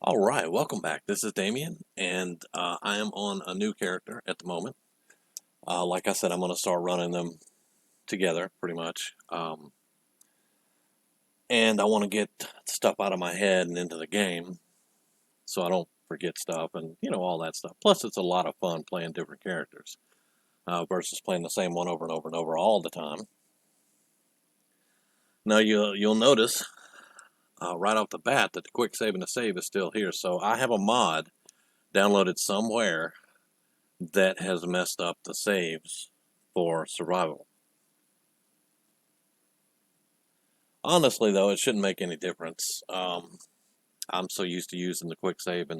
All right, welcome back. This is Damian, and I am on a new character at the moment. Like I said, I'm going to start running them together pretty much. And I want to get stuff out of my head and into the game so I don't forget stuff and, all that stuff. Plus, it's a lot of fun playing different characters versus playing the same one over and over and over all the time. Now, you'll notice right off the bat that the quick save and the save is still here. So I have a mod downloaded somewhere that has messed up the saves for survival. Honestly, though, it shouldn't make any difference. I'm so used to using the quick save in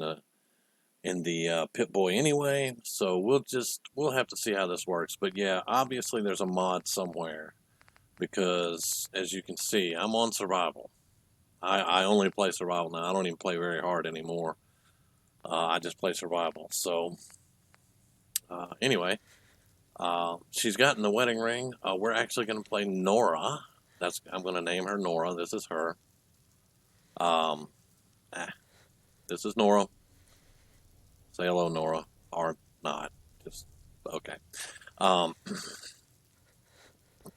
the Pip Boy anyway, so we'll have to see how this works. But yeah, obviously there's a mod somewhere because as you can see, I'm on survival. I only play survival now. I don't even play very hard anymore. I just play survival. So anyway, she's gotten the wedding ring. We're actually going to play Nora. I'm going to name her Nora. This is her. Um, ah, this is Nora. Say hello, Nora, or not. Just okay. Um,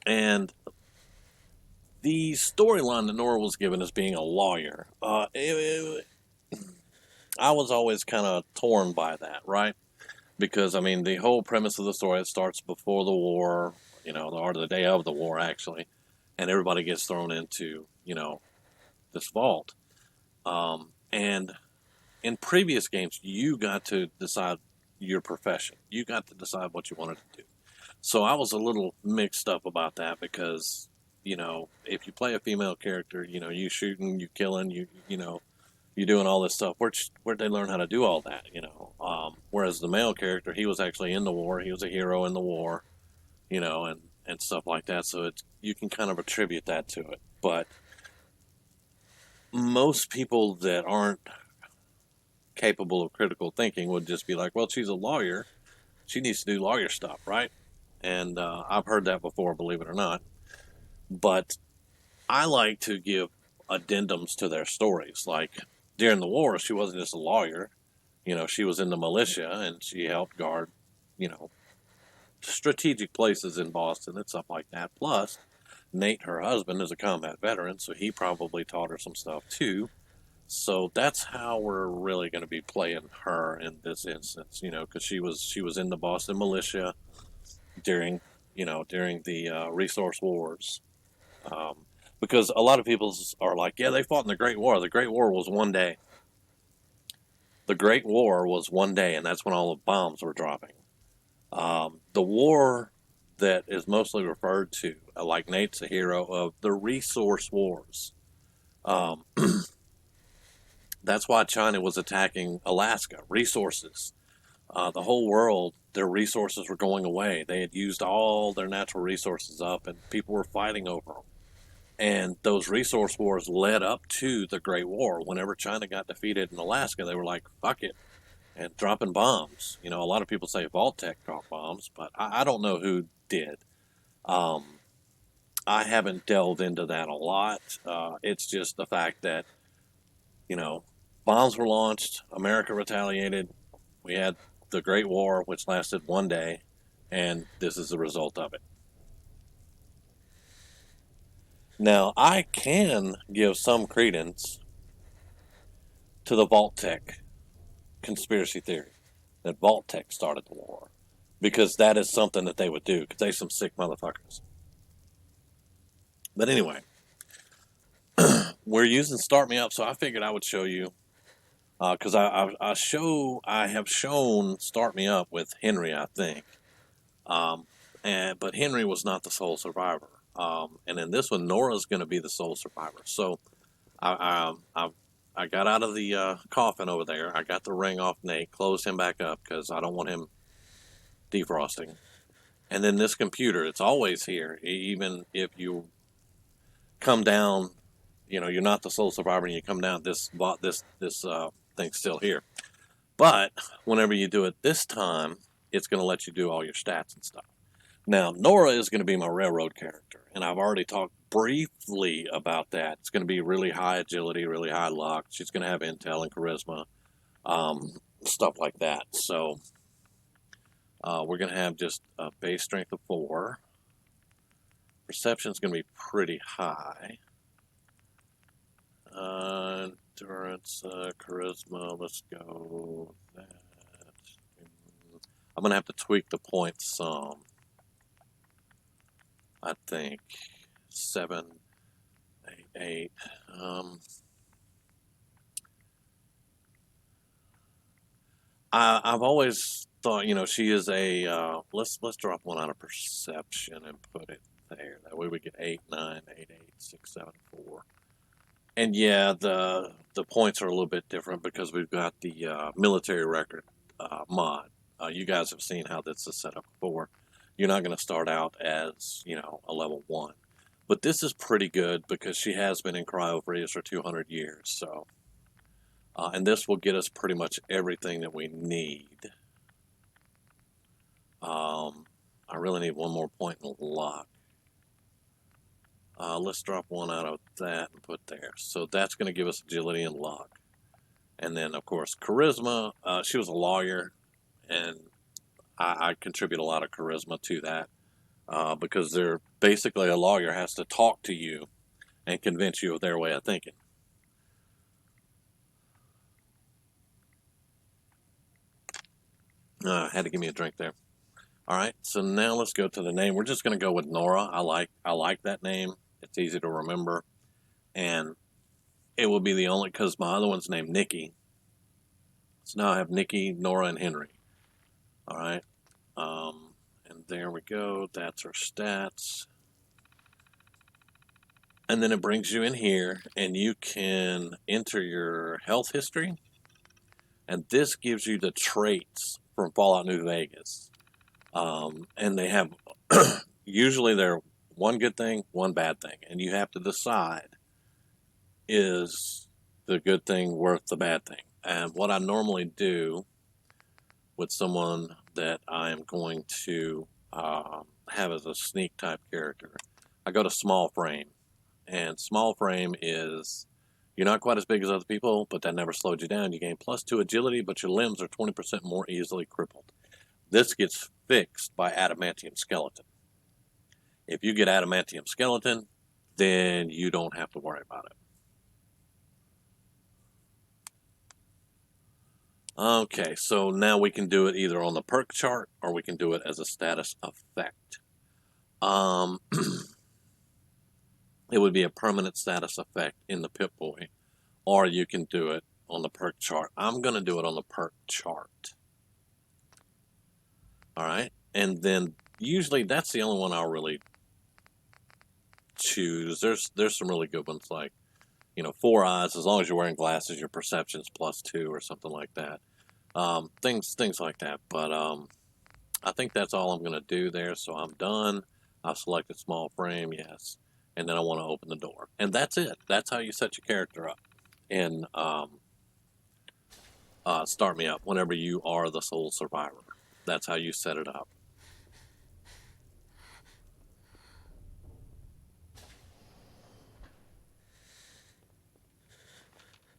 and the storyline that Nora was given as being a lawyer, I was always kind of torn by that, right? Because I mean, the whole premise of the story, it starts before the war, or the day of the war, actually, and everybody gets thrown into, this vault. And in previous games, you got to decide your profession. You got to decide what you wanted to do. So I was a little mixed up about that because, if you play a female character, you shooting, you killing, you doing all this stuff. Where'd they learn how to do all that? Whereas the male character, he was actually in the war. He was a hero in the war, and stuff like that. So you can kind of attribute that to it. But most people that aren't capable of critical thinking would just be like, well, she's a lawyer. She needs to do lawyer stuff, right? And I've heard that before, believe it or not. But I like to give addendums to their stories. Like during the war, she wasn't just a lawyer. She was in the militia and she helped guard, you know, strategic places in Boston and stuff like that. Plus, Nate, her husband, is a combat veteran, so he probably taught her some stuff too. So that's how we're really going to be playing her in this instance, because she was in the Boston militia during during the resource wars. Um, because a lot of people are like, yeah, they fought in the Great War. The Great War was one day. The Great War was one day, and that's when all the bombs were dropping. The war that is mostly referred to, like Nate's a hero of the resource wars. Um, that's why China was attacking Alaska. Resources. The whole world, their resources were going away. They had used all their natural resources up, and people were fighting over them. And those resource wars led up to the Great War. Whenever China got defeated in Alaska, they were like, fuck it, and dropping bombs. A lot of people say Vault-Tec dropped bombs, but I don't know who did. Um, I haven't delved into that a lot. It's just the fact that, you know, bombs were launched, America retaliated, we had the Great War, which lasted one day, and this is the result of it. Now, I can give some credence to the Vault-Tec conspiracy theory that Vault-Tec started the war because that is something that they would do because they some sick motherfuckers. But anyway, we're using Start Me Up, so I figured I would show you because I have shown Start Me Up with Henry, I think, but Henry was not the sole survivor, and in this one, Nora's going to be the sole survivor. So I got out of the coffin over there. I got the ring off Nate, closed him back up because I don't want him defrosting. And then this computer, it's always here, even if you come down. You're not the sole survivor, and you come down. This thing's still here. But whenever you do it this time, it's going to let you do all your stats and stuff. Now, Nora is going to be my railroad character, and I've already talked briefly about that. It's going to be really high agility, really high luck. She's going to have intel and charisma, stuff like that. So we're going to have just a base strength of 4. Perception's going to be pretty high. Endurance, charisma, let's go with that. I'm going to have to tweak the points some. I think 7, 8, 8. I've always thought, she is a. Let's drop one out of perception and put it there. That way we get 8, 9, 8, 8, 6, 7, 4. And yeah, the points are a little bit different because we've got the military record mod. You guys have seen how this is set up before. You're not going to start out as a level 1, but this is pretty good because she has been in cryo freeze for 200 years. So, and this will get us pretty much everything that we need. I really need one more point in luck. Let's drop one out of that and put there. So that's going to give us agility and luck. And then, of course, charisma. She was a lawyer, and I contribute a lot of charisma to that because they're basically a lawyer has to talk to you and convince you of their way of thinking. Had to give me a drink there. All right, so now let's go to the name. We're just going to go with Nora. I like that name. It's easy to remember, and it will be the only because my other one's named Nikki. So now I have Nikki, Nora, and Henry. All right, and there we go. That's our stats, and then it brings you in here, and you can enter your health history, and this gives you the traits from Fallout New Vegas. And they have usually they're one good thing, one bad thing, and you have to decide, is the good thing worth the bad thing? And what I normally do with someone that I am going to have as a sneak type character, I go to small frame, and small frame is you're not quite as big as other people, but that never slowed you down. You gain +2 agility, but your limbs are 20% more easily crippled. This gets fixed by adamantium skeleton. If you get adamantium skeleton, then you don't have to worry about it. Okay, so now we can do it either on the perk chart or we can do it as a status effect. It would be a permanent status effect in the Pip-Boy, or you can do it on the perk chart. I'm going to do it on the perk chart. All right, and then usually that's the only one I'll really choose. There's some really good ones like 4 eyes. As long as you're wearing glasses, your perception's +2 or something like that. Things like that. But I think that's all I'm going to do there. So I'm done. I've selected small frame, yes, and then I want to open the door, and that's it. That's how you set your character up in Start Me Up. Whenever you are the sole survivor, that's how you set it up.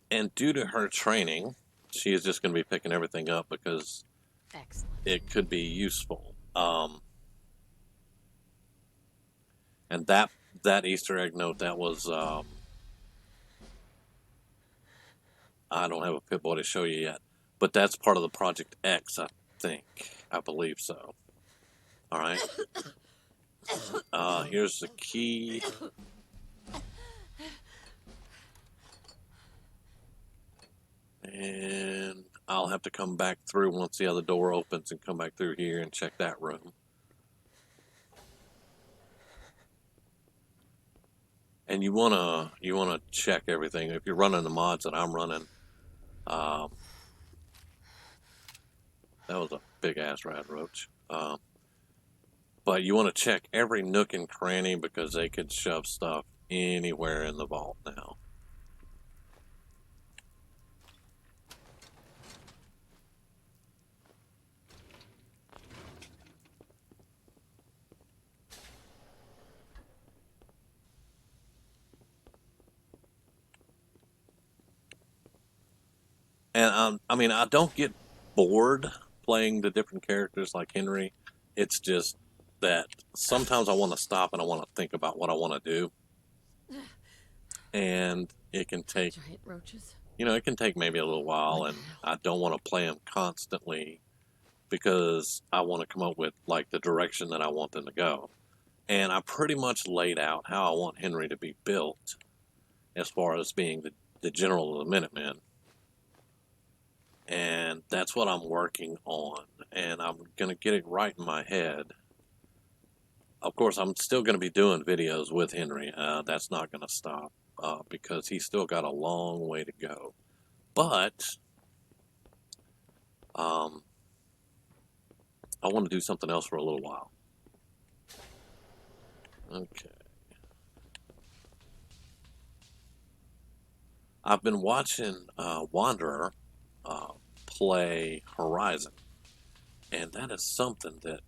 And due to her training, she is just going to be picking everything up because it could be useful. And that Easter egg note, that was I don't have a Pip-Boy to show you yet, but that's part of the Project X, I believe so. All right. Here's the key. And I'll have to come back through once the other door opens and come back through here and check that room. And you wanna check everything. If you're running the mods that I'm running, that was a big ass rad roach. But you want to check every nook and cranny because they could shove stuff anywhere in the vault now. And I mean, I don't get bored playing the different characters like Henry. It's just that sometimes I want to stop and I want to think about what I want to do, and it can take, Giant roaches. it can take maybe a little while, and I don't want to play them constantly because I want to come up with like the direction that I want them to go. And I pretty much laid out how I want Henry to be built as far as being the general of the Minutemen. And that's what I'm working on. And I'm going to get it right in my head. Of course, I'm still going to be doing videos with Henry. That's not going to stop because he's still got a long way to go. But um, I want to do something else for a little while. Okay. I've been watching Wanderer play Horizon, and that is something that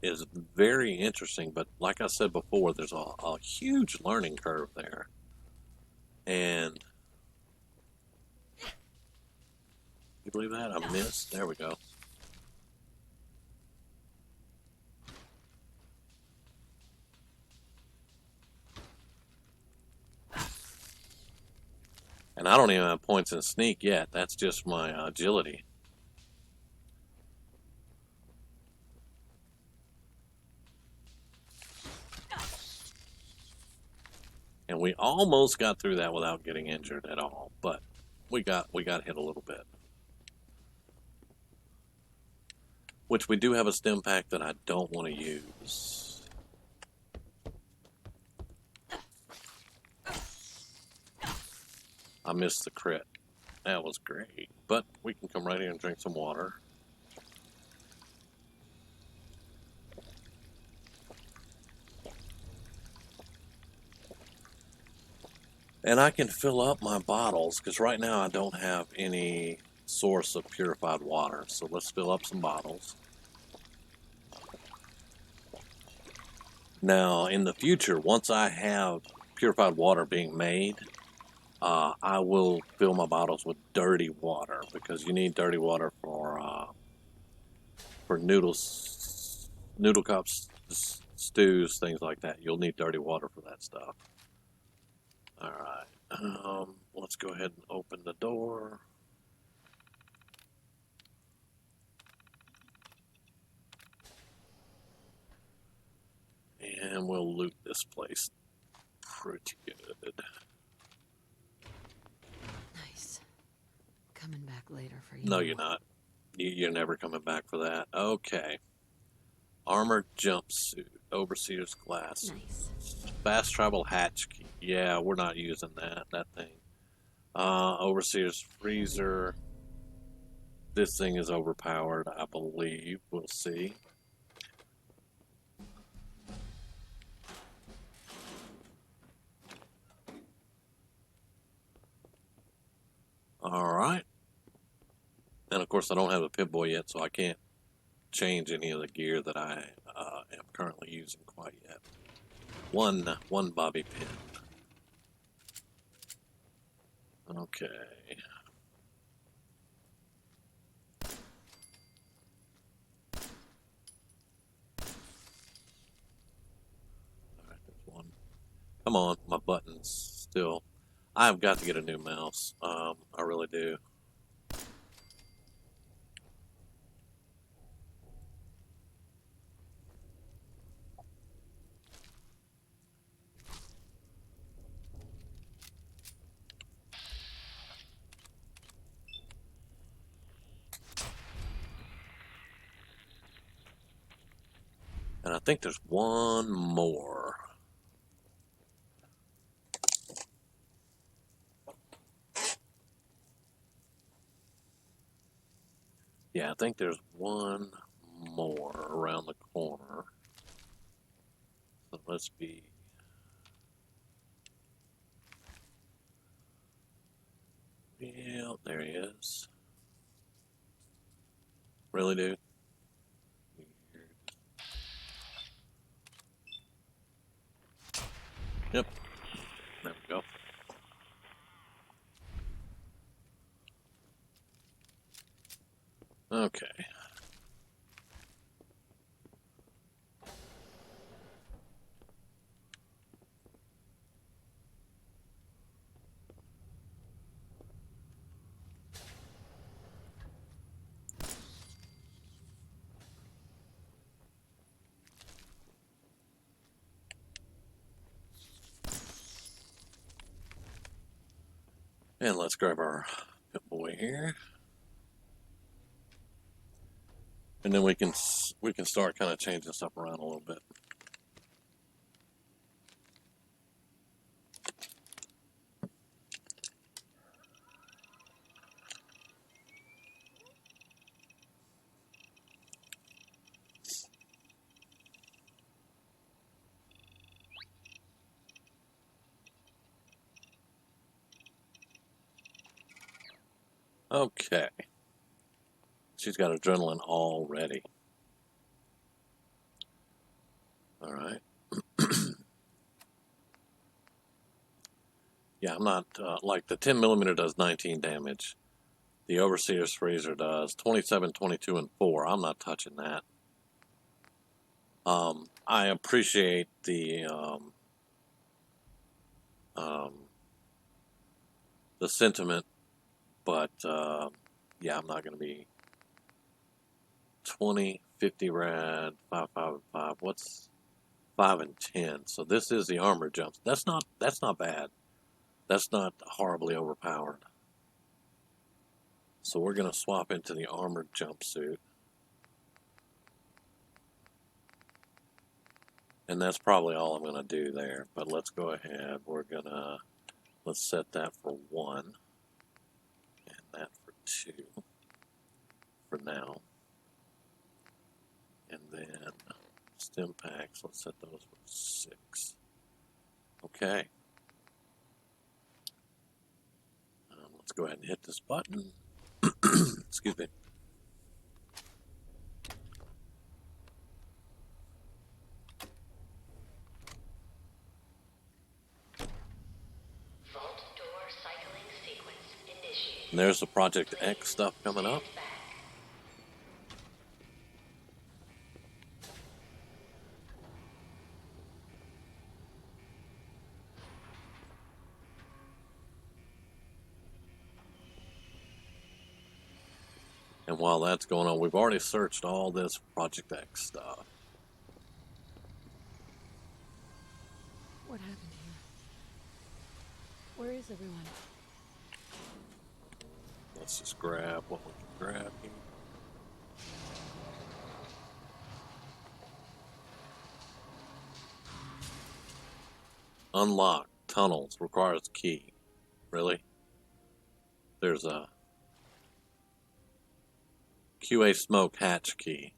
is very interesting. But like I said before, there's a huge learning curve there, and you believe that I missed? There we go. And I don't even have points in sneak yet. That's just my agility. And we almost got through that without getting injured at all, but we got hit a little bit. Which we do have a stim pack that I don't want to use. I missed the crit. That was great. But we can come right here and drink some water. And I can fill up my bottles, because right now I don't have any source of purified water. So let's fill up some bottles. Now, in the future, once I have purified water being made, I will fill my bottles with dirty water, because you need dirty water for noodles, noodle cups, stews, things like that. You'll need dirty water for that stuff. All right, let's go ahead and open the door. And we'll loot this place pretty good. Nice. Coming back later for you. No, you're not. You're never coming back for that. Okay. Armored jumpsuit. Overseer's glass. Nice. Fast travel hatch key. Yeah, we're not using that thing. Overseer's freezer. This thing is overpowered, I believe. We'll see. Alright. And of course, I don't have a Pip-Boy yet, so I can't change any of the gear that I am currently using quite yet. One bobby pin. Okay. Alright, there's one. Come on, my buttons still. I've got to get a new mouse. I really do. And I think there's one more. Yeah, I think there's one more around the corner. So let's be... Yeah, there he is. Really, dude? Weird. Yep. There we go. Okay. And let's grab our pit boy here. And then we can start kind of changing stuff around a little bit. Okay. She's got adrenaline already. All right. Yeah, I'm not like the 10 millimeter does 19 damage. The Overseer's Freezer does 27, 22, and 4. I'm not touching that. I appreciate um, the sentiment, but yeah, I'm not going to be 20, 50 rad, 5, 5, and 5. What's 5 and 10? So this is the armor jumps. That's not bad. That's not horribly overpowered. So we're going to swap into the armored jumpsuit. And that's probably all I'm going to do there. But let's go ahead. Let's set that for 1. And that for 2. For now. And then stim packs, let's set those for 6. Okay. Let's go ahead and hit this button. Excuse me. Vault door cycling sequence initiated. And there's the Project X stuff coming up. And while that's going on, we've already searched all this Project X stuff. What happened here? Where is everyone? Let's just grab what we can grab here. Unlock tunnels requires key. Really? There's a QA smoke hatch key.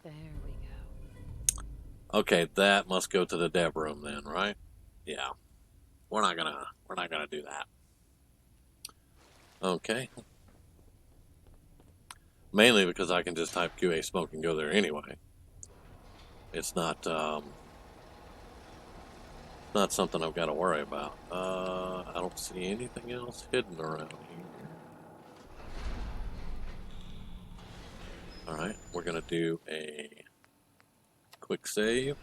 There we go. Okay, that must go to the dev room then, right? Yeah. We're not gonna do that. Okay. Mainly because I can just type QA smoke and go there anyway. It's not not something I've got to worry about. I don't see anything else hidden around here. All right, we're gonna do a quick save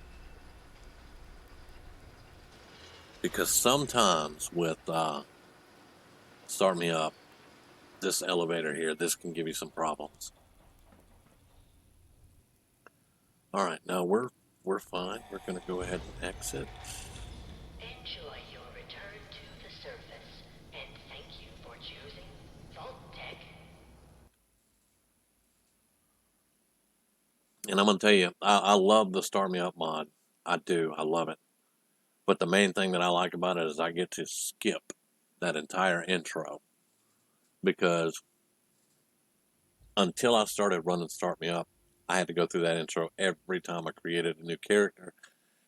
because sometimes with start me up, this elevator here, this can give you some problems. All right, now we're fine. We're gonna go ahead and exit. Enjoy your return to the surface, and thank you for choosing Vault Tech. And I'm gonna tell you, I love the Start Me Up mod. I do. I love it. But the main thing that I like about it is I get to skip that entire intro because until I started running Start Me Up, I had to go through that intro every time I created a new character,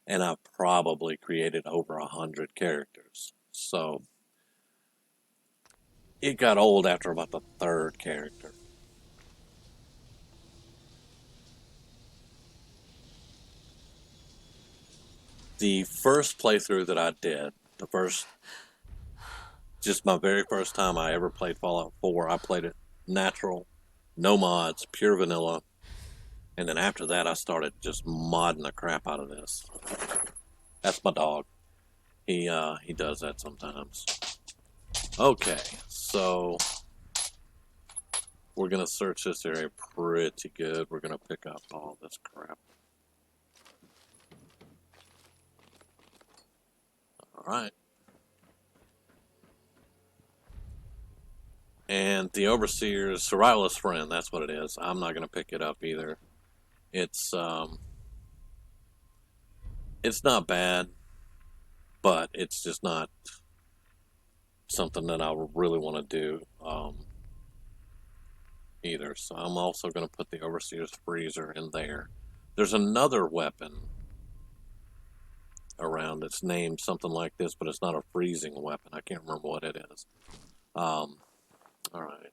and I probably created over 100 characters. So it got old after about the 3rd character. The first playthrough that I did, just my very first time I ever played Fallout 4, I played it natural, no mods, pure vanilla. And then after that, I started just modding the crap out of this. That's my dog. He does that sometimes. Okay, so we're gonna search this area pretty good. We're gonna pick up all this crap. All right. And the Overseer's Survivalist Friend, that's what it is. I'm not going to pick it up either. It's not bad, but it's just not something that I really want to do either. So I'm also going to put the Overseer's Freezer in there. There's another weapon around that's named something like this, but it's not a freezing weapon. I can't remember what it is. All right.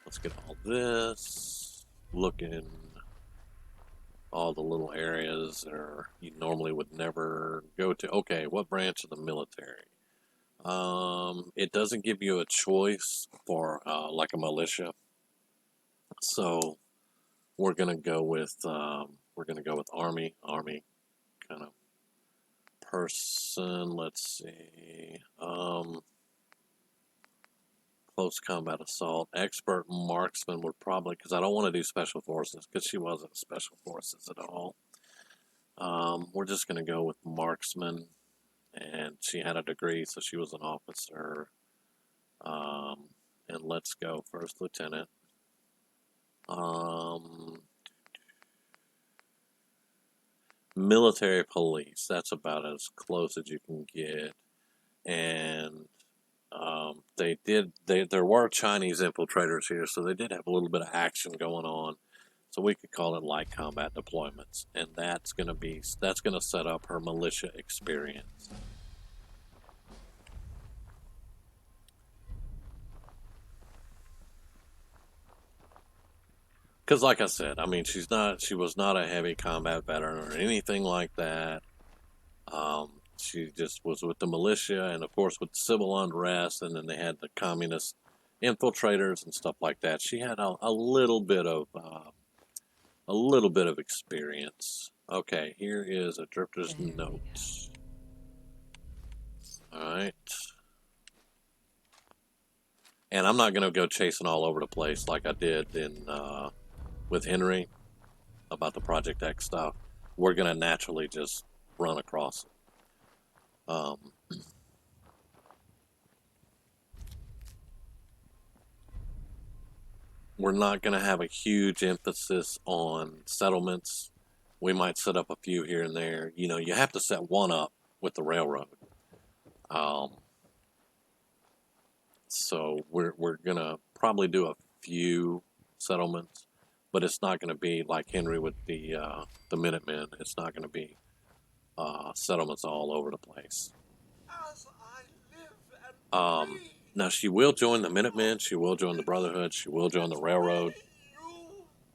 Let's get all this. Looking all the little areas that you normally would never go to. Okay, what branch of the military? It doesn't give you a choice for like a militia, so we're gonna go with army kind of person. Let's see. Close combat assault. Expert marksman would probably, because I don't want to do special forces, because she wasn't special forces at all. We're just going to go with marksman, and she had a degree, so she was an officer. And let's go first lieutenant. Military police, that's about as close as you can get. And there were Chinese infiltrators here, so they did have a little bit of action going on. So we could call it light combat deployments, and that's going to set up her militia experience. Because, like I said, I mean, she was not a heavy combat veteran or anything like that. She just was with the militia, and of course with civil unrest, and then they had the communist infiltrators and stuff like that. She had a little bit of experience. Okay, here is a drifter's note. All right. And I'm not going to go chasing all over the place like I did with Henry about the Project X stuff. We're going to naturally just run across it. We're not going to have a huge emphasis on settlements. We might set up a few here and there. You know, you have to set one up with the railroad. So we're going to probably do a few settlements, but it's not going to be like Henry with the Minutemen. It's not going to be settlements all over the place. Now she will join the Minutemen. She will join the Brotherhood. She will join the Railroad.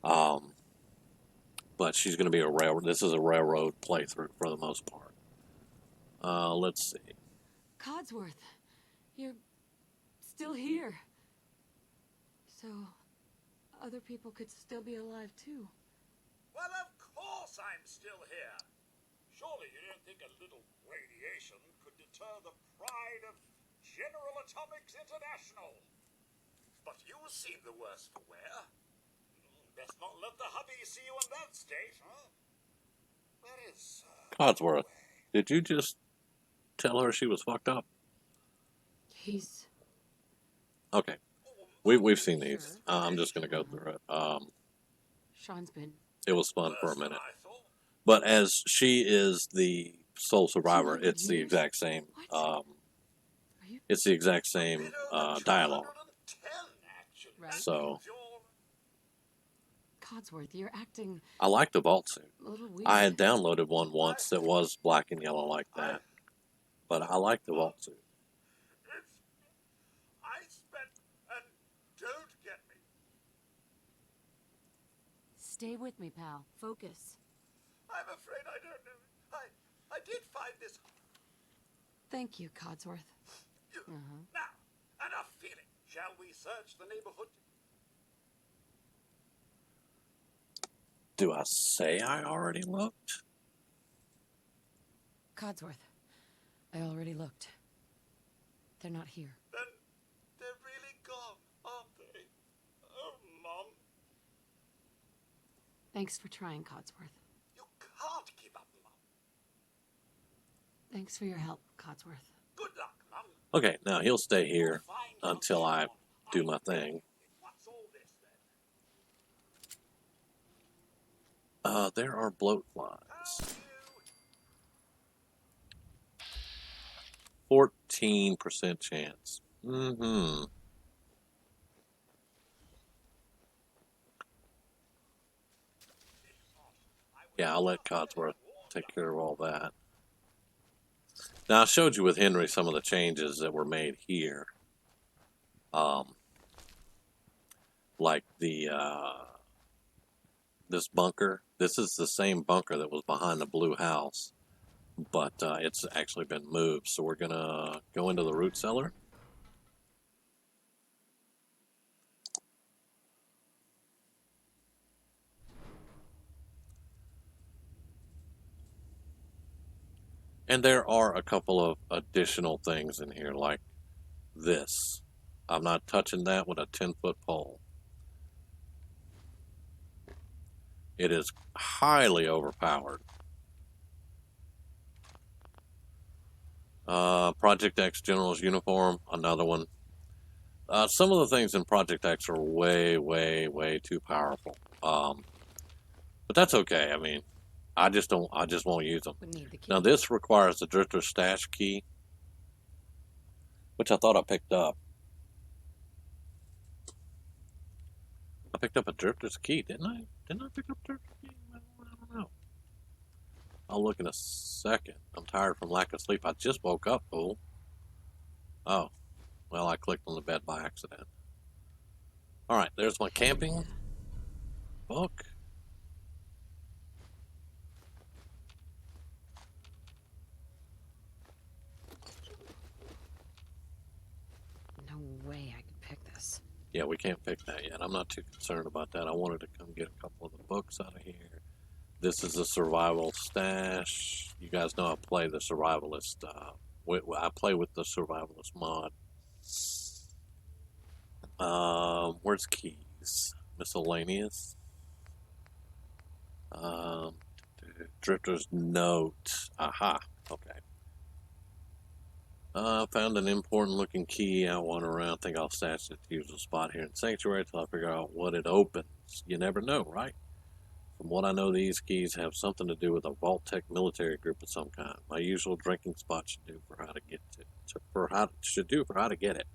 But she's going to be a railroad. This is a railroad playthrough for the most part. Let's see. Codsworth, you're still here. So, other people could still be alive too. Well, of course I'm still here. Surely you don't think a little radiation could deter the pride of General Atomics International? But you seem the worse for wear. Best not let the hubby see you in that state, huh? Where is Codsworth, did you just tell her she was fucked up? He's... Okay. We've seen these. I'm just going to go through it. Sean's been... It was fun for a minute. But as she is the sole survivor, it's the exact same. It's the exact same dialogue. Right. So Codsworth, you're acting I like the vault suit. a little weird. I had downloaded one once that was black and yellow like that, but I like the vault suit. I spent and don't get me. Stay with me, pal. Focus. I'm afraid I don't know. I did find this. Thank you, Codsworth. Now, enough Shall we search the neighborhood? Do I say I already looked? Codsworth, I already looked. They're not here. Then they're really gone, aren't they? Oh, Mom. Thanks for trying, Codsworth. You can't give up, Mom. Thanks for your help, Codsworth. Good luck, Mom. Okay, now he'll stay here You'll find out until I soon. do my thing. What's all this, then? There are bloat How flies. you? 14% chance. Mm-hmm. Yeah, I'll let Codsworth take care of all that. Now, I showed you with Henry some of the changes that were made here. Like this bunker. This is the same bunker that was behind the blue house, but it's actually been moved. So we're gonna go into the root cellar. And there are a couple of additional things in here, like this. I'm not touching that with a 10-foot pole. It is highly overpowered. Project X General's uniform, another one. Some of the things in Project X are way, way, way too powerful. But that's okay. I mean, I just won't use them. Would need the key. Now this requires the Drifter Stash key, which I thought I picked up. I picked up a Drifter's key, didn't I? Didn't I pick up a Drifter's key? I don't know. I'll look in a second. I'm tired from lack of sleep. I just woke up, fool. Oh, well, I clicked on the bed by accident. All right, there's my camping book. No way I could pick this. Yeah, we can't pick that yet. I'm not too concerned about that. I wanted to come get a couple of the books out of here. This is a survival stash. You guys know I play the survivalist. I play with the survivalist mod. Where's keys? Miscellaneous. Drifter's note. Aha. Okay. Found an important looking key. I wander around. Think I'll stash it to use a spot here in Sanctuary until I figure out what it opens. You never know, right? From what I know, these keys have something to do with a Vault-Tec military group of some kind. My usual drinking spot should do for how to get it.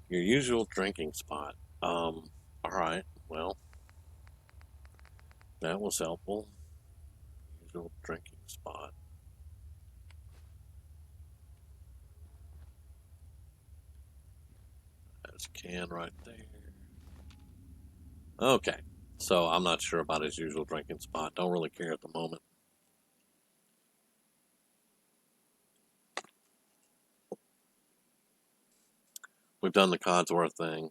Your usual drinking spot. All right. Well, that was helpful. Usual drinking spot. There's a can right there. Okay. So I'm not sure about his usual drinking spot. Don't really care at the moment. We've done the Codsworth thing.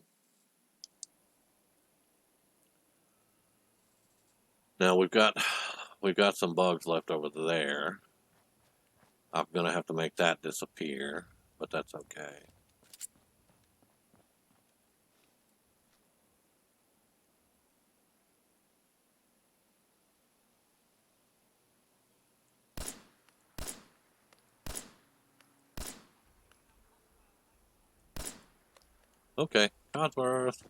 Now we've got some bugs left over there. I'm gonna have to make that disappear, but that's okay. Okay, Codsworth.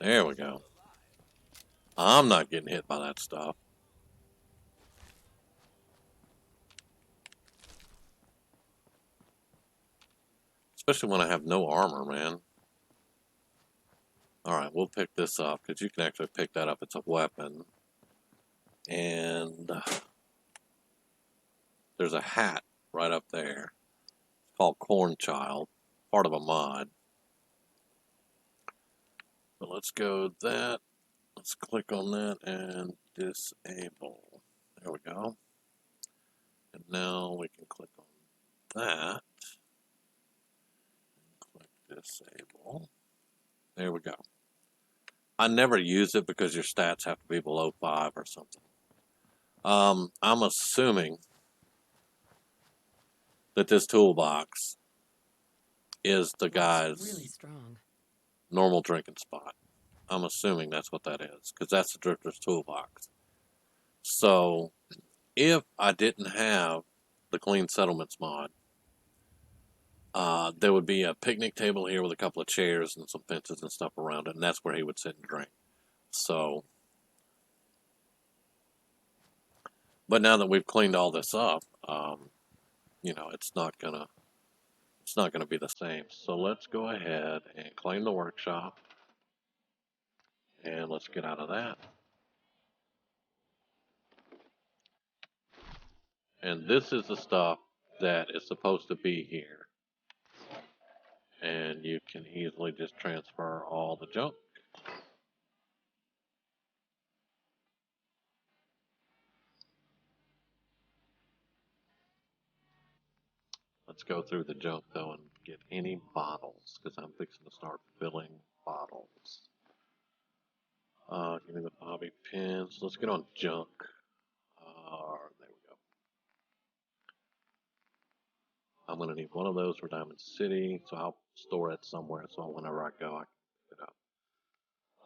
There we go. I'm not getting hit by that stuff. Especially when I have no armor, man. Alright, we'll pick this up, because you can actually pick that up. It's a weapon. And there's a hat right up there. It's called Corn Child, part of a mod. So let's go that. Let's click on that and disable. There we go. And now we can click on that. Click disable. There we go. I never use it because your stats have to be below 5 or something. I'm assuming that this toolbox is the Really guy's strong. normal drinking spot. I'm assuming that's what that is, because that's the Drifter's toolbox. So, if I didn't have the Clean Settlements mod, there would be a picnic table here with a couple of chairs and some fences and stuff around it, and that's where he would sit and drink. So, but now that we've cleaned all this up, it's not gonna be the same. So let's go ahead and claim the workshop, and let's get out of that. And this is the stuff that is supposed to be here. And you can easily just transfer all the junk. Let's go through the junk though and get any bottles, because I'm fixing to start filling bottles. Give me the bobby pins. Let's get on junk. There we go. I'm going to need one of those for Diamond City, so I'll store it somewhere so whenever I go, I can pick it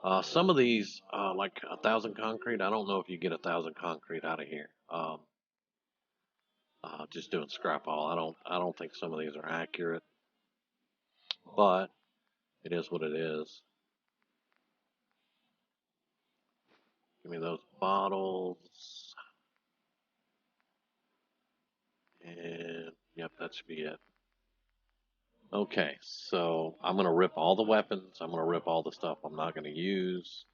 up. Some of these, like 1,000 concrete, I don't know if you get 1,000 concrete out of here. Just doing scrap haul. I don't think some of these are accurate, but it is what it is. Give me those bottles, and yep, that should be it. Okay, so I'm gonna rip all the weapons. I'm gonna rip all the stuff I'm not gonna use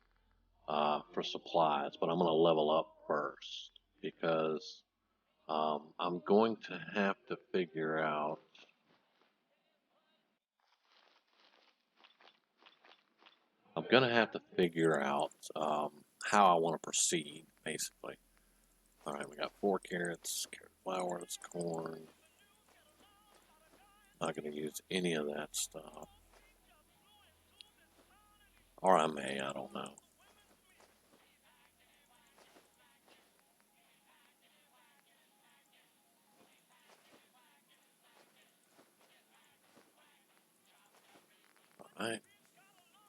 for supplies, but I'm gonna level up first because I'm going to have to figure out. I'm gonna have to figure out how I want to proceed, basically. All right, we got 4 carrots, carrot flowers, corn. Not gonna use any of that stuff, or I may. I don't know. All right,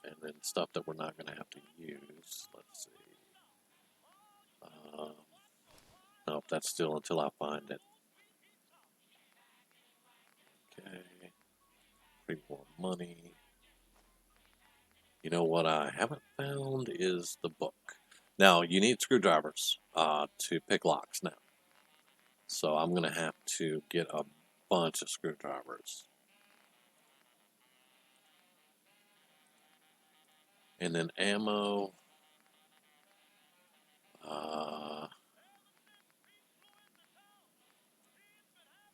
and then stuff that we're not gonna have to use. Let's see. Um, nope, that's still until I find it. Okay, 3 more money. You know what I haven't found is the book. Now, you need screwdrivers to pick locks now. So I'm going to have to get a bunch of screwdrivers. And then ammo.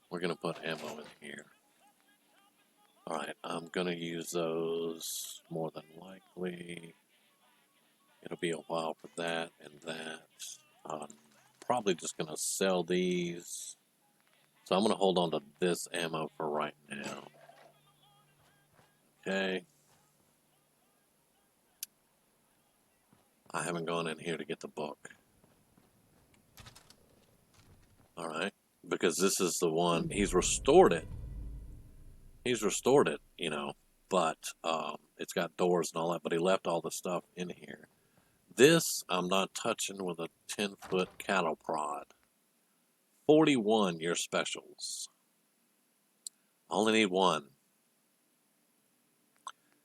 We're going to put ammo in here. Alright, I'm going to use those more than likely. It'll be a while for that and that. I'm probably just going to sell these. So I'm going to hold on to this ammo for right now. Okay. I haven't gone in here to get the book. Alright. Because this is the one, he's restored it. He's restored it, but it's got doors and all that, but he left all the stuff in here. This I'm not touching with a 10-foot cattle prod. 41 your specials. Only need one.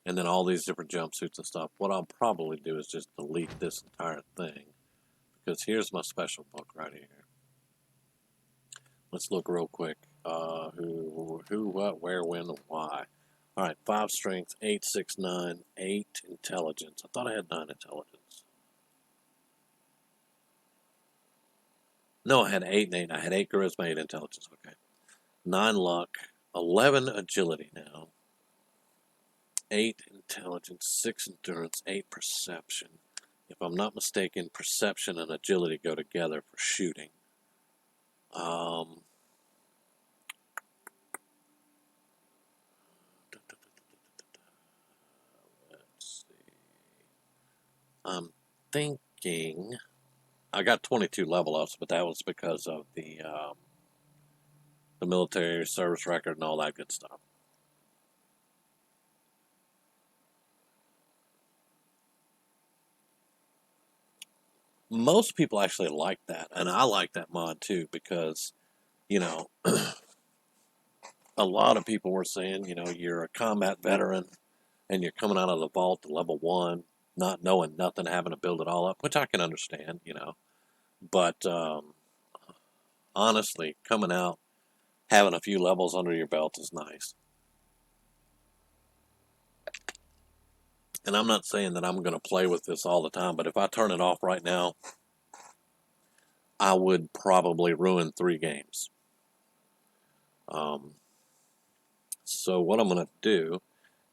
And then all these different jumpsuits and stuff. What I'll probably do is just delete this entire thing. Because here's my special book right here. Let's look real quick. Who, what, where, when, and why. Alright, 5 strength, 8, 6, 9, 8 intelligence. I thought I had 9 intelligence. No, I had 8 and 8. I had 8 charisma, 8 intelligence. Okay. 9 luck, 11 agility now. 8 intelligence, 6 endurance, 8 perception. If I'm not mistaken, perception and agility go together for shooting. Let's see. I'm thinking I got 22 level ups, but that was because of the military service record and all that good stuff. Most people actually like that, and I like that mod too because, you know, a lot of people were saying, you're a combat veteran and you're coming out of the vault to level 1, not knowing nothing, having to build it all up, which I can understand. But honestly, coming out, having a few levels under your belt is nice. And I'm not saying that I'm going to play with this all the time, but if I turn it off right now, I would probably ruin 3 games. So what I'm going to do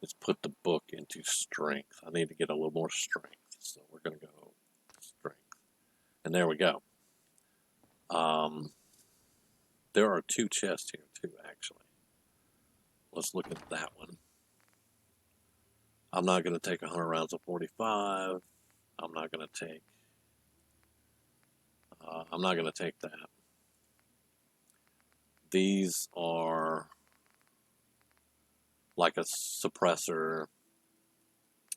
is put the book into strength. I need to get a little more strength. So we're going to go strength. And there we go. There are 2 chests here too, actually. Let's look at that one. I'm not going to take 100 rounds of 45. I'm not going to take. I'm not going to take that. These are like a suppressor.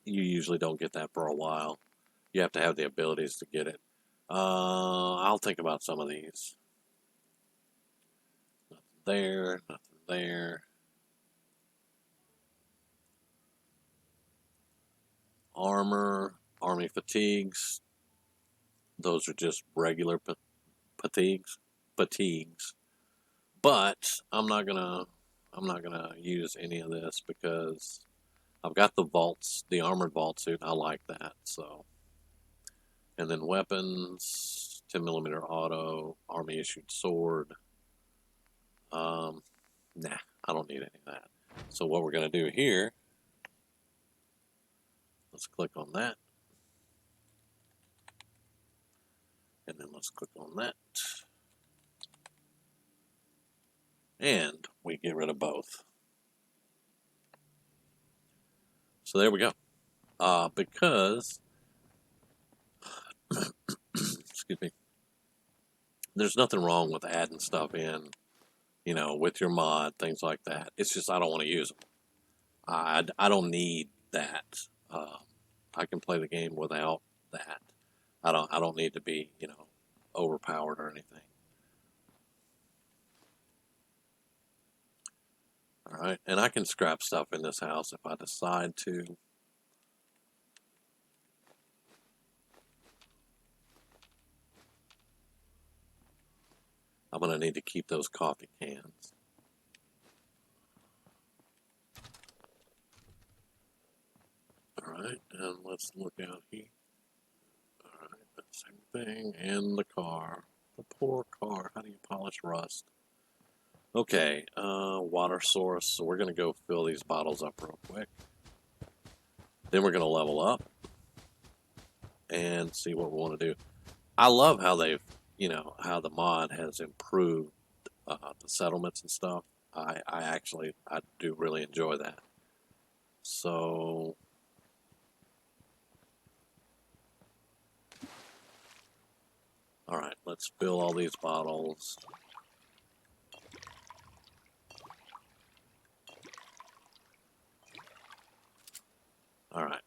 You usually don't get that for a while. You have to have the abilities to get it. I'll think about some of these. Nothing there. Nothing there. Armor, army fatigues. Those are just regular fatigues. But I'm not gonna use any of this because I've got the vaults, the armored vault suit. I like that. So, and then weapons, 10mm auto, army issued sword. Nah, I don't need any of that. So what we're gonna do here? Let's click on that, and then let's click on that, and we get rid of both. So there we go. Because excuse me, there's nothing wrong with adding stuff in, with your mod, things like that. It's just I don't want to use them. I don't need that. I can play the game without that. I don't need to be overpowered or anything. All right, and I can scrap stuff in this house if I decide to. I'm gonna need to keep those coffee cans. All right, and let's look out here. All right, same thing, and the car. The poor car. How do you polish rust? Okay, water source. So we're gonna go fill these bottles up real quick. Then we're gonna level up and see what we want to do. I love how how the mod has improved the settlements and stuff. I do really enjoy that. So, all right, let's fill all these bottles. All right,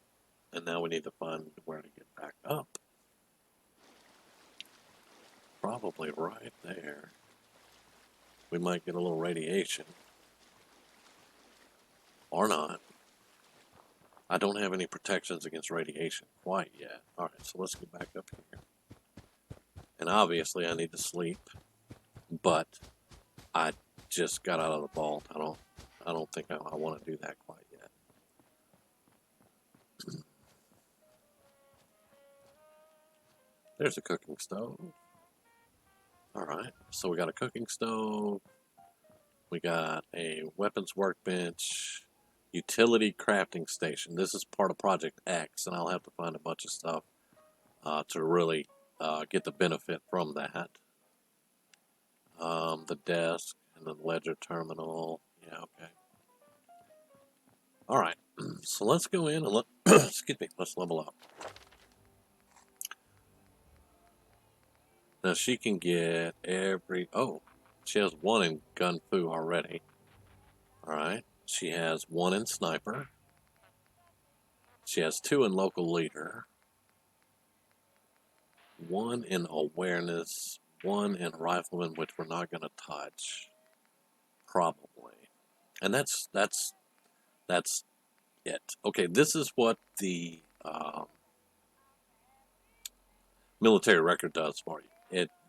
and now we need to find where to get back up. Probably right there. We might get a little radiation. Or not. I don't have any protections against radiation quite yet. Alright, so let's get back up here. And obviously I need to sleep. But I just got out of the vault. I don't think I want to do that quite yet. There's a cooking stove. Alright, so we got a cooking stove. We got a weapons workbench. Utility crafting station. This is part of Project X, and I'll have to find a bunch of stuff to really get the benefit from that. The desk and the ledger terminal. Yeah, okay. All right. So let's go in and excuse me, let's level up. Now she can get she has 1 in Gun Fu already. All right. She has 1 in Sniper. She has 2 in Local Leader. 1 in Awareness. 1 in Rifleman, which we're not going to touch, probably. And that's it. Okay, this is what the military record does for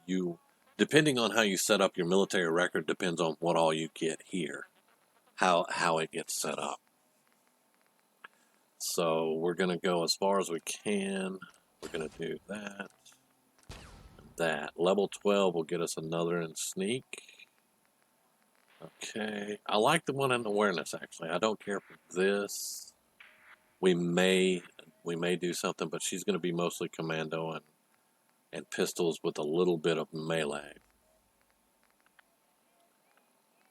you. Depending on how you set up your military record depends on what all you get here, how it gets set up. So we're gonna go as far as we can. We're gonna do that. That level 12 will get us another in sneak. Okay, I like the 1 in awareness actually. I don't care for this. We may do something, but she's gonna be mostly commando and pistols with a little bit of melee.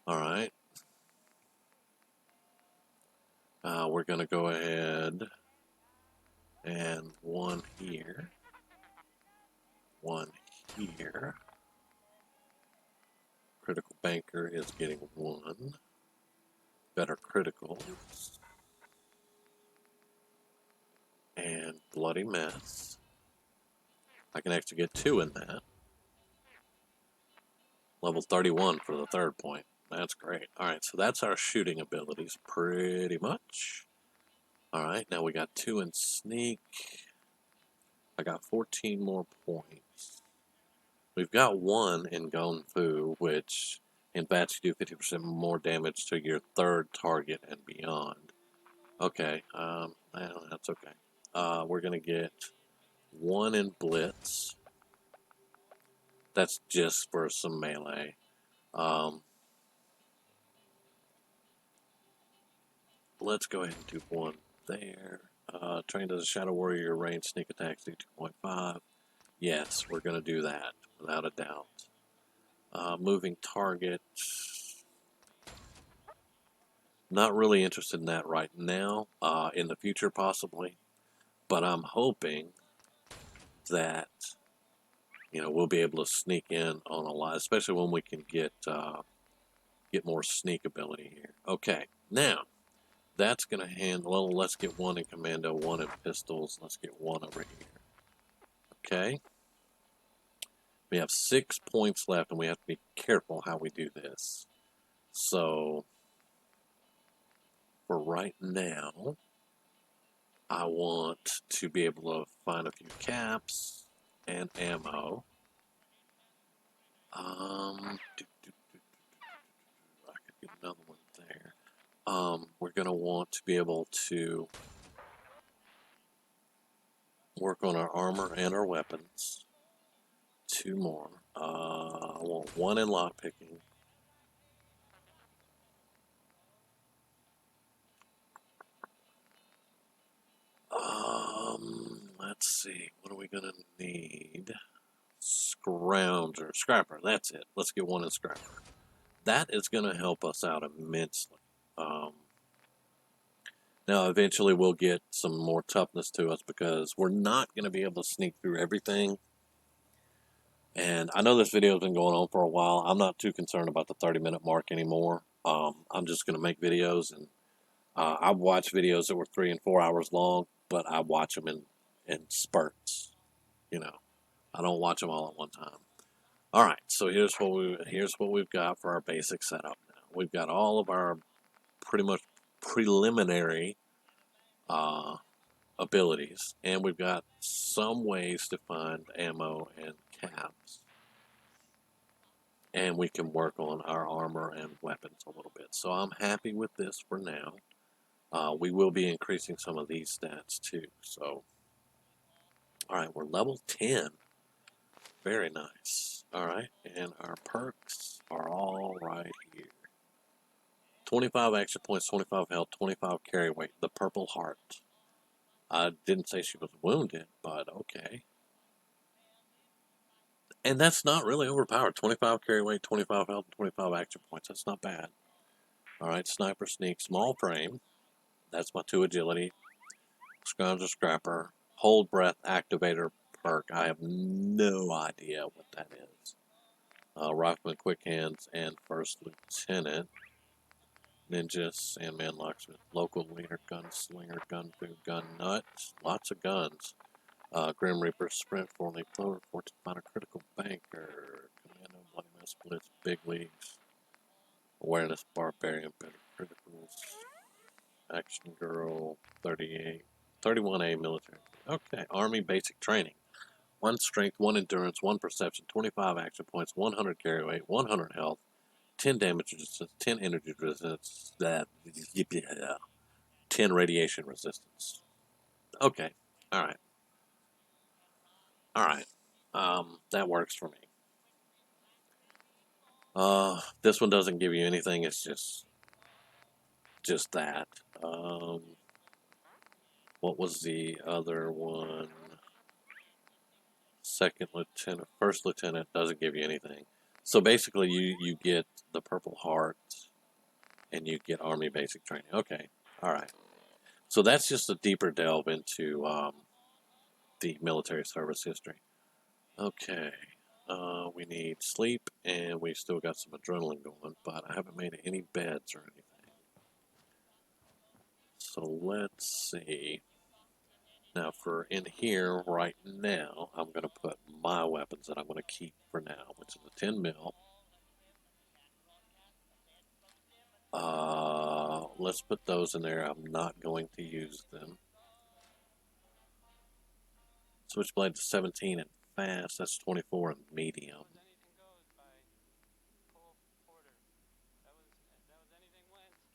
All right. We're going to go ahead and 1 here. 1 here. Critical banker is getting 1. Better criticals. And bloody mess. I can actually get 2 in that. Level 31 for the 3rd point. That's great. Alright, so that's our shooting abilities pretty much. Alright, now we got 2 in sneak. I got 14 more points. We've got 1 in Gun Fu, which in bats you do 50% more damage to your 3rd target and beyond. Okay, that's okay. We're going to get 1 in Blitz. That's just for some melee. Let's go ahead and do 1 there. Trained as a Shadow Warrior, range sneak attacks do 2.5. Yes, we're going to do that, without a doubt. Moving target. Not really interested in that right now. In the future, possibly. But I'm hoping that, we'll be able to sneak in on a lot, especially when we can get more sneak ability here. Okay, now, that's going to handle, let's get 1 in commando, 1 in pistols. Let's get 1 over here. Okay. We have 6 points left, and we have to be careful how we do this. So, for right now, I want to be able to find a few caps and ammo. I could get another one there. We're going to want to be able to work on our armor and our weapons. 2 more. I want 1 in lockpicking. Let's see. What are we going to need? Scrapper. That's it. Let's get 1 in Scrapper. That is going to help us out immensely. Now, eventually we'll get some more toughness to us because we're not going to be able to sneak through everything. And I know this video has been going on for a while. I'm not too concerned about the 30-minute mark anymore. I'm just going to make videos. And I've watched videos that were 3 and 4 hours long, but I watch them in spurts. I don't watch them all at one time. All right, so here's what we've got for our basic setup now. We've got all of our pretty much preliminary abilities, and we've got some ways to find ammo and caps, and we can work on our armor and weapons a little bit. So I'm happy with this for now. We will be increasing some of these stats too. So, all right, we're level 10. Very nice. All right, and our perks are all right here. 25 action points, 25 health, 25 carry weight. The Purple Heart. I didn't say she was wounded, but okay. And that's not really overpowered. 25 carry weight, 25 health, 25 action points. That's not bad. All right, sniper sneak, small frame. That's my 2 agility. Scrounger scrapper, hold breath activator perk. I have no idea what that is. Rockman quick hands and first lieutenant. Ninja, Sandman, locksmith, local leader, gunslinger, gun food, gun nut. Lots of guns. Grim Reaper, sprint, 4 league clover, 14 minor critical banker, commando, bloody mess, blitz, big leagues, awareness, barbarian, better criticals, action girl, 38, 31A military. Okay, army basic training. 1 strength, 1 endurance, 1 perception, 25 action points, 100 carry weight, 100 health, 10 damage resistance, 10 energy resistance, 10 radiation resistance. Okay, alright, alright. That works for me. This one doesn't give you anything. It's just that. What was the other one? Second lieutenant, first lieutenant doesn't give you anything. So basically, you get the Purple Heart, and you get Army basic training. Okay, all right. So that's just a deeper delve into the military service history. Okay. We need sleep, and we still got some adrenaline going, but I haven't made any beds or anything. So let's see. Now, for in here right now, I'm going to put my weapons that I'm going to keep for now, which is a 10 mil. Let's put those in there. I'm not going to use them. Switchblade to 17 and fast. That's 24 and medium.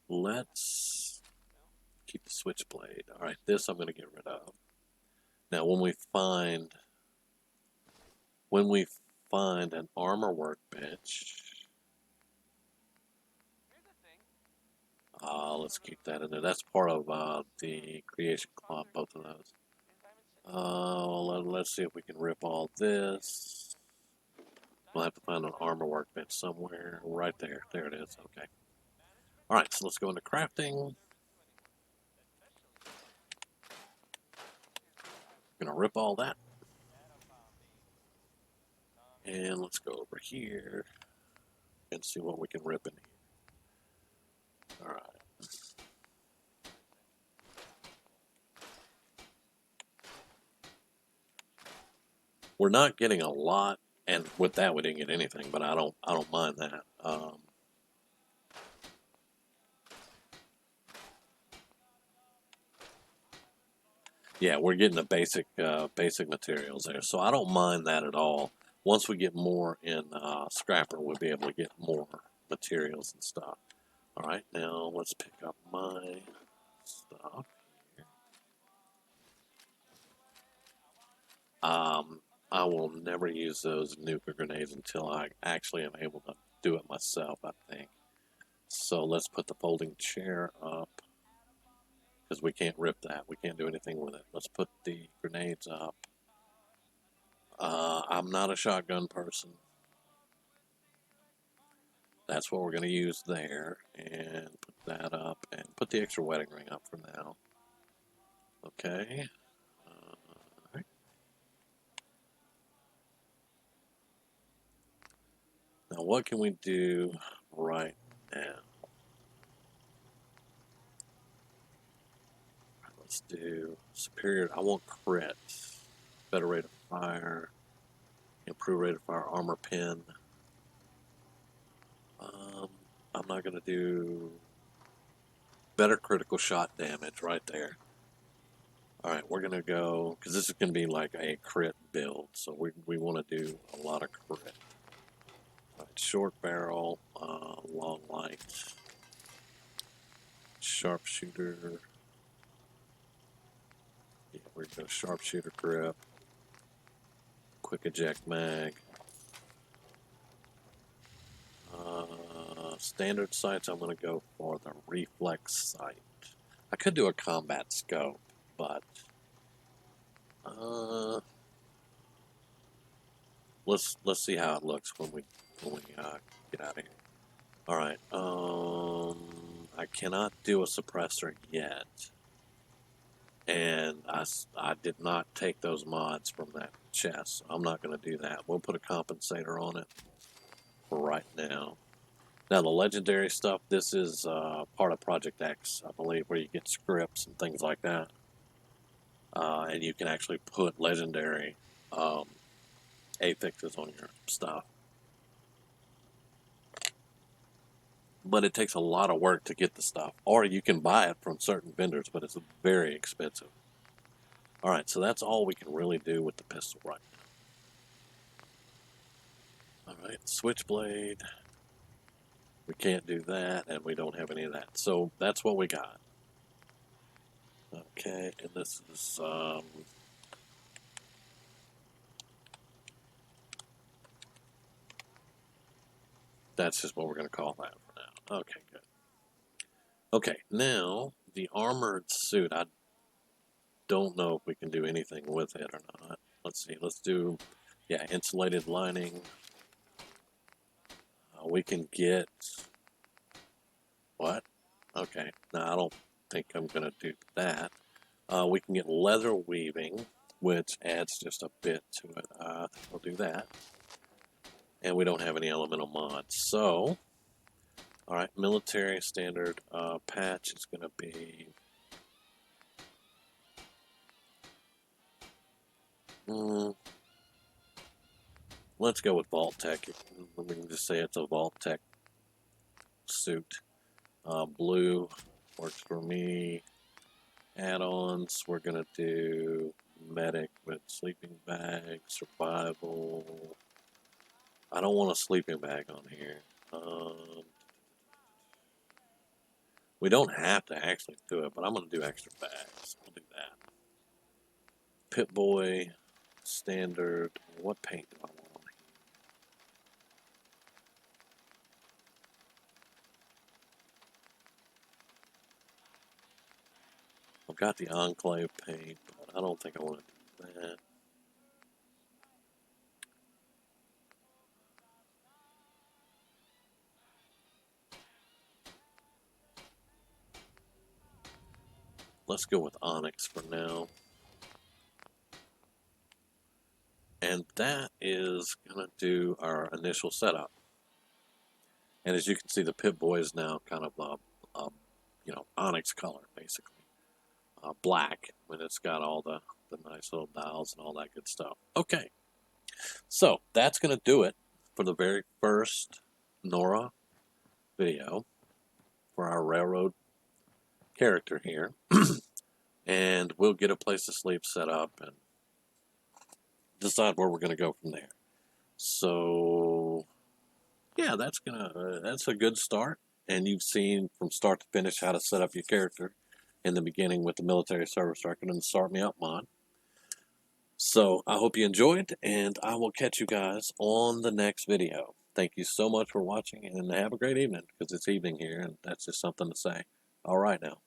Let's keep the switchblade. All right, this I'm going to get rid of. Now, when we find an armor workbench, let's keep that in there. That's part of the creation cloth, both of those. Let's see if we can rip all this. We'll have to find an armor workbench somewhere. Right there. There it is. Okay. All right, so let's go into crafting. Gonna rip all that. And let's go over here and see what we can rip in here. All right. We're not getting a lot, and with that we didn't get anything, but I don't mind that. Yeah, we're getting the basic materials there, so I don't mind that at all. Once we get more in Scrapper, we'll be able to get more materials and stuff. All right, now let's pick up my stuff here. I will never use those nuclear grenades until I actually am able to do it myself, I think. So let's put the folding chair up, because we can't rip that. We can't do anything with it. Let's put the grenades up. I'm not a shotgun person. That's what we're going to use there. And put that up. And put the extra wedding ring up for now. Okay. Alright. Now what can we do right now? Let's do superior. I want crit. Better rate of fire. Improve rate of fire. Armor pin. I'm not going to do better critical shot damage right there. Alright, we're going to go, because this is going to be like a crit build, so we want to do a lot of crit. Right, short barrel, long light, sharpshooter. Yeah, we're going to go sharpshooter grip, quick eject mag. Standard sights, I'm going to go for the reflex sight. I could do a combat scope, but let's let's see how it looks when we get out of here. All right. I cannot do a suppressor yet, and I did not take those mods from that chest. I'm not going to do that. We'll put a compensator on it for right now. Now the legendary stuff. This is part of Project X, I believe, where you get scripts and things like that, and you can actually put legendary affixes on your stuff. But it takes a lot of work to get the stuff, or you can buy it from certain vendors, but it's very expensive. All right, so that's all we can really do with the pistol right now. All right, switchblade. We can't do that, and we don't have any of that. So that's what we got. Okay, and this is that's just what we're going to call that for now. Okay, good. Okay, now the armored suit. I don't know if we can do anything with it or not. Let's see. Let's do, yeah, insulated lining. We can get what? Okay, no, I don't think I'm going to do that. We can get leather weaving, which adds just a bit to it. We'll do that. And we don't have any elemental mods. So, all right, military standard patch is going to be. Let's go with Vault Tech. We can just say it's a Vault Tech suit. Blue works for me. Add-ons, we're going to do medic with sleeping bag, survival. I don't want a sleeping bag on here. We don't have to actually do it, but I'm going to do extra bags. We'll do that. Pip-Boy, standard. What paint do I want on here? I've got the Enclave paint, but I don't think I want to do that. Let's go with Onyx for now. And that is going to do our initial setup. And as you can see, the Pip-Boy is now kind of onyx color, basically. Black, when it's got all the nice little dials and all that good stuff. Okay, so that's going to do it for the very first Nora video for our railroad character here. And we'll get a place to sleep set up and decide where we're going to go from there. So, yeah, that's a good start. And you've seen from start to finish how to set up your character in the beginning with the military service record and the Start Me Up mod. So I hope you enjoyed, and I will catch you guys on the next video. Thank you so much for watching, and have a great evening, because it's evening here, and that's just something to say. All right now.